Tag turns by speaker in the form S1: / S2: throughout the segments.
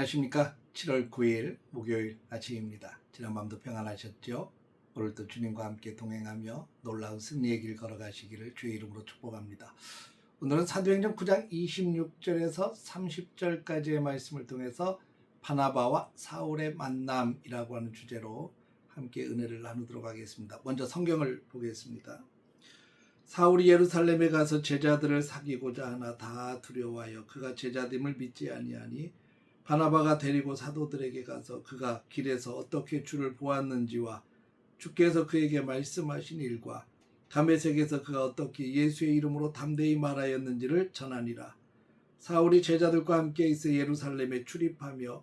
S1: 안녕하십니까. 7월 9일 목요일 아침입니다. 지난밤도 평안하셨죠? 오늘도 주님과 함께 동행하며 놀라운 승리의 길 걸어가시기를 주의 이름으로 축복합니다. 오늘은 사도행전 9장 26절에서 30절까지의 말씀을 통해서 바나바와 사울의 만남이라고 하는 주제로 함께 은혜를 나누도록 하겠습니다. 먼저 성경을 보겠습니다. 사울이 예루살렘에 가서 제자들을 사귀고자 하나 다 두려워하여 그가 제자됨을 믿지 아니하니 바나바가 데리고 사도들에게 가서 그가 길에서 어떻게 주를 보았는지와 주께서 그에게 말씀하신 일과 다메섹에서 그가 어떻게 예수의 이름으로 담대히 말하였는지를 전하니라. 사울이 제자들과 함께 있어 예루살렘에 출입하며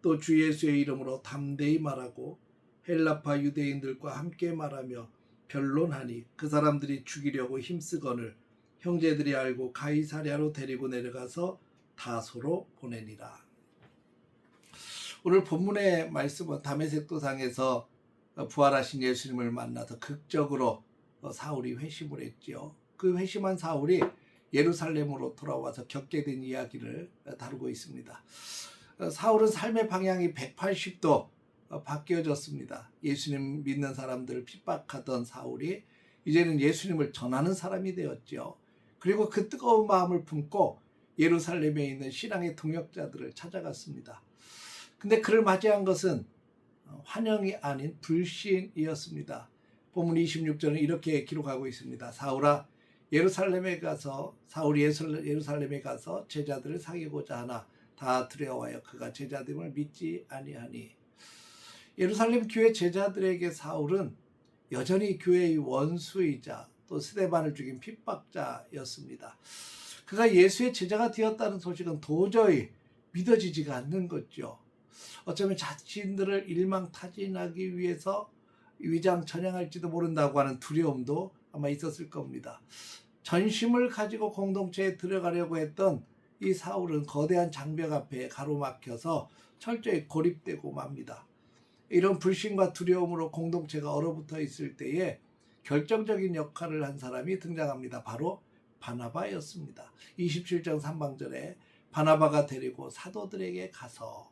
S1: 또 주 예수의 이름으로 담대히 말하고 헬라파 유대인들과 함께 말하며 변론하니 그 사람들이 죽이려고 힘쓰거늘 형제들이 알고 가이사랴로 데리고 내려가서 다소로 보내니라. 오늘 본문의 말씀은 다메섹 도상에서 부활하신 예수님을 만나서 극적으로 사울이 회심을 했지요. 그 회심한 사울이 예루살렘으로 돌아와서 겪게 된 이야기를 다루고 있습니다. 사울은 삶의 방향이 180도 바뀌어졌습니다. 예수님 믿는 사람들을 핍박하던 사울이 이제는 예수님을 전하는 사람이 되었죠. 그리고 그 뜨거운 마음을 품고 예루살렘에 있는 신앙의 동역자들을 찾아갔습니다. 근데 그를 맞이한 것은 환영이 아닌 불신이었습니다. 본문 26절은 이렇게 기록하고 있습니다. 사울이 예루살렘에 가서 제자들을 사귀고자 하나 다 두려워하여 그가 제자됨을 믿지 아니하니. 예루살렘 교회 제자들에게 사울은 여전히 교회의 원수이자 또 스데반을 죽인 핍박자였습니다. 그가 예수의 제자가 되었다는 소식은 도저히 믿어지지가 않는 거죠. 어쩌면 자신들을 일망타진하기 위해서 위장천양할지도 모른다고 하는 두려움도 아마 있었을 겁니다. 전심을 가지고 공동체에 들어가려고 했던 이 사울은 거대한 장벽 앞에 가로막혀서 철저히 고립되고 맙니다. 이런 불신과 두려움으로 공동체가 얼어붙어 있을 때에 결정적인 역할을 한 사람이 등장합니다. 바로 바나바였습니다. 27장 3방절에 바나바가 데리고 사도들에게 가서,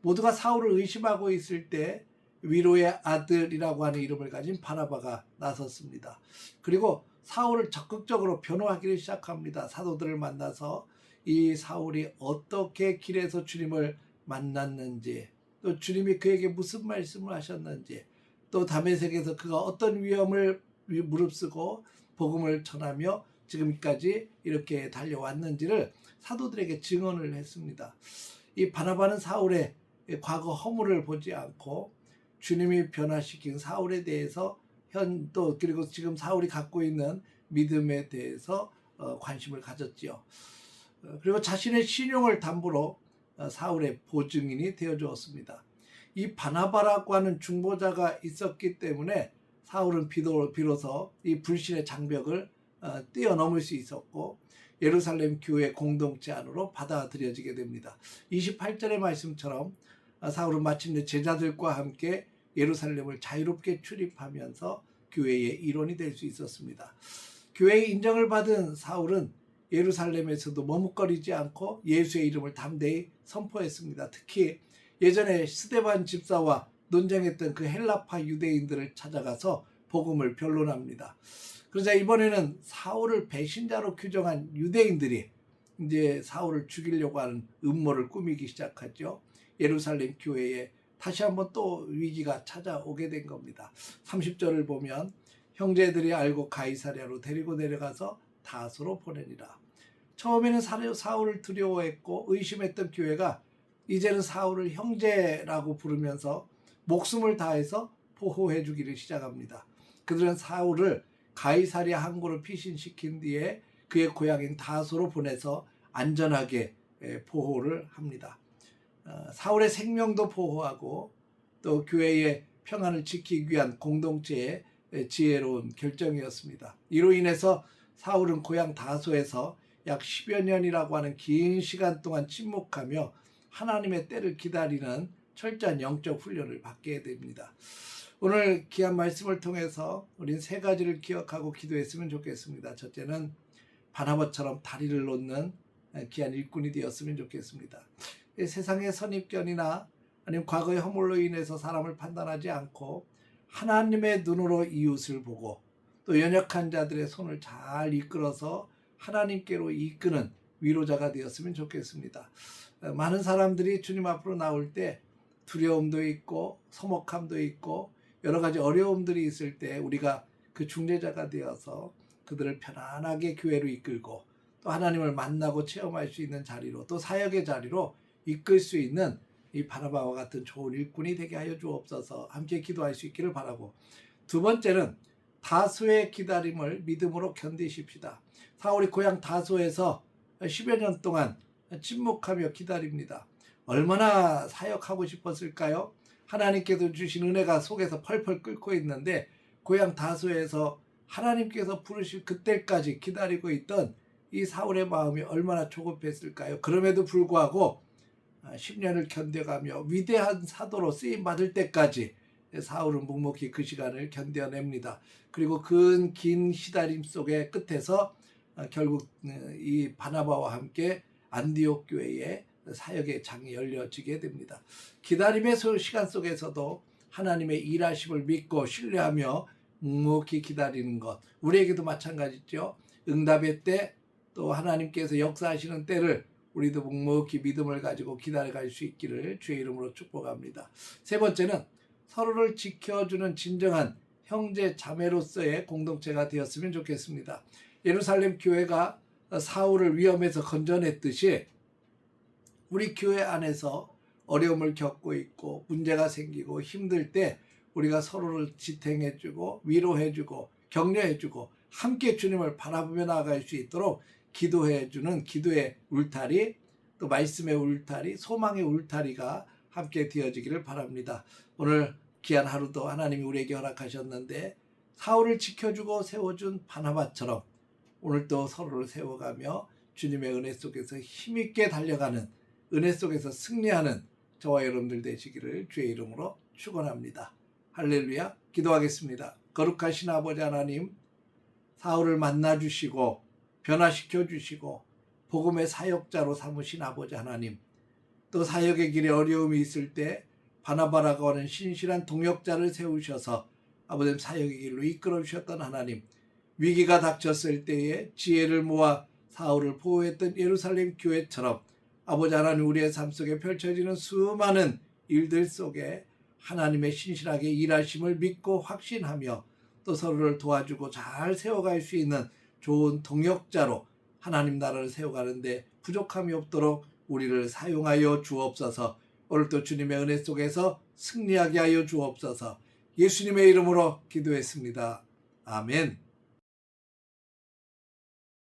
S1: 모두가 사울을 의심하고 있을 때 위로의 아들이라고 하는 이름을 가진 바나바가 나섰습니다. 그리고 사울을 적극적으로 변호하기를 시작합니다. 사도들을 만나서 이 사울이 어떻게 길에서 주님을 만났는지, 또 주님이 그에게 무슨 말씀을 하셨는지, 또 다메섹에서 그가 어떤 위험을 무릅쓰고 복음을 전하며 지금까지 이렇게 달려왔는지를 사도들에게 증언을 했습니다. 이 바나바는 사울의 과거 허물을 보지 않고 주님이 변화시킨 사울에 대해서 또 그리고 지금 사울이 갖고 있는 믿음에 대해서 관심을 가졌지요. 그리고 자신의 신용을 담보로 사울의 보증인이 되어 주었습니다. 이 바나바라고 하는 중보자가 있었기 때문에 사울은 비로소 이 불신의 장벽을 뛰어넘을 수 있었고 예루살렘 교회 공동체 안으로 받아들여지게 됩니다. 28절의 말씀처럼 사울은 마침내 제자들과 함께 예루살렘을 자유롭게 출입하면서 교회의 일원이 될 수 있었습니다. 교회의 인정을 받은 사울은 예루살렘에서도 머뭇거리지 않고 예수의 이름을 담대히 선포했습니다. 특히 예전에 스데반 집사와 논쟁했던 그 헬라파 유대인들을 찾아가서 복음을 변론합니다. 그러자 이번에는 사울을 배신자로 규정한 유대인들이 이제 사울을 죽이려고 하는 음모를 꾸미기 시작하죠. 예루살렘 교회에 다시 한번 또 위기가 찾아오게 된 겁니다. 30절을 보면 형제들이 알고 가이사랴로 데리고 내려가서 다소로 보내니라. 처음에는 사울을 두려워했고 의심했던 교회가 이제는 사울을 형제라고 부르면서 목숨을 다해서 보호해 주기를 시작합니다. 그들은 사울을 가이사랴 항구로 피신시킨 뒤에 그의 고향인 다소로 보내서 안전하게 보호를 합니다. 사울의 생명도 보호하고 또 교회의 평안을 지키기 위한 공동체의 지혜로운 결정이었습니다. 이로 인해서 사울은 고향 다소에서 약 10여 년이라고 하는 긴 시간 동안 침묵하며 하나님의 때를 기다리는 철저한 영적 훈련을 받게 됩니다. 오늘 귀한 말씀을 통해서 우린 세 가지를 기억하고 기도했으면 좋겠습니다. 첫째는 바나바처럼 다리를 놓는 귀한 일꾼이 되었으면 좋겠습니다. 세상의 선입견이나 아니면 과거의 허물로 인해서 사람을 판단하지 않고 하나님의 눈으로 이웃을 보고 또 연약한 자들의 손을 잘 이끌어서 하나님께로 이끄는 위로자가 되었으면 좋겠습니다. 많은 사람들이 주님 앞으로 나올 때 두려움도 있고 서먹함도 있고 여러 가지 어려움들이 있을 때 우리가 그 중재자가 되어서 그들을 편안하게 교회로 이끌고 또 하나님을 만나고 체험할 수 있는 자리로 또 사역의 자리로 이끌 수 있는 이 바나바와 같은 좋은 일꾼이 되게 하여 주옵소서. 함께 기도할 수 있기를 바라고, 두 번째는 다소의 기다림을 믿음으로 견디십시다. 사울이 고향 다소에서 10여 년 동안 침묵하며 기다립니다. 얼마나 사역하고 싶었을까요? 하나님께서 주신 은혜가 속에서 펄펄 끓고 있는데 고향 다소에서 하나님께서 부르실 그때까지 기다리고 있던 이 사울의 마음이 얼마나 조급했을까요? 그럼에도 불구하고 10년을 견뎌가며 위대한 사도로 쓰임받을 때까지 사울은 묵묵히 그 시간을 견뎌냅니다. 그리고 긴 시달림 속의 끝에서 결국 이 바나바와 함께 안디옥 교회에 사역의 장이 열려지게 됩니다. 기다림의 시간 속에서도 하나님의 일하심을 믿고 신뢰하며 묵묵히 기다리는 것, 우리에게도 마찬가지죠. 응답의 때, 또 하나님께서 역사하시는 때를 우리도 묵묵히 믿음을 가지고 기다려갈 수 있기를 주의 이름으로 축복합니다. 세 번째는 서로를 지켜주는 진정한 형제 자매로서의 공동체가 되었으면 좋겠습니다. 예루살렘 교회가 사울을 위험에서 건져냈듯이 우리 교회 안에서 어려움을 겪고 있고 문제가 생기고 힘들 때 우리가 서로를 지탱해주고 위로해주고 격려해주고 함께 주님을 바라보며 나아갈 수 있도록 기도해주는 기도의 울타리, 또 말씀의 울타리, 소망의 울타리가 함께 되어지기를 바랍니다. 오늘 귀한 하루도 하나님이 우리에게 허락하셨는데 사울을 지켜주고 세워준 바나바처럼 오늘도 서로를 세워가며 주님의 은혜 속에서 힘있게 달려가는, 은혜 속에서 승리하는 저와 여러분들 되시기를 주의 이름으로 축원합니다. 할렐루야. 기도하겠습니다. 거룩하신 아버지 하나님, 사울을 만나주시고 변화시켜 주시고 복음의 사역자로 삼으신 아버지 하나님, 또 사역의 길에 어려움이 있을 때 바나바라고 하는 신실한 동역자를 세우셔서 아버지 사역의 길로 이끌어 주셨던 하나님, 위기가 닥쳤을 때에 지혜를 모아 사울을 보호했던 예루살렘 교회처럼 아버지 하나님, 우리의 삶 속에 펼쳐지는 수많은 일들 속에 하나님의 신실하게 일하심을 믿고 확신하며 또 서로를 도와주고 잘 세워갈 수 있는 좋은 동역자로 하나님 나라를 세워가는데 부족함이 없도록 우리를 사용하여 주옵소서. 오늘도 주님의 은혜 속에서 승리하게 하여 주옵소서. 예수님의 이름으로 기도했습니다. 아멘.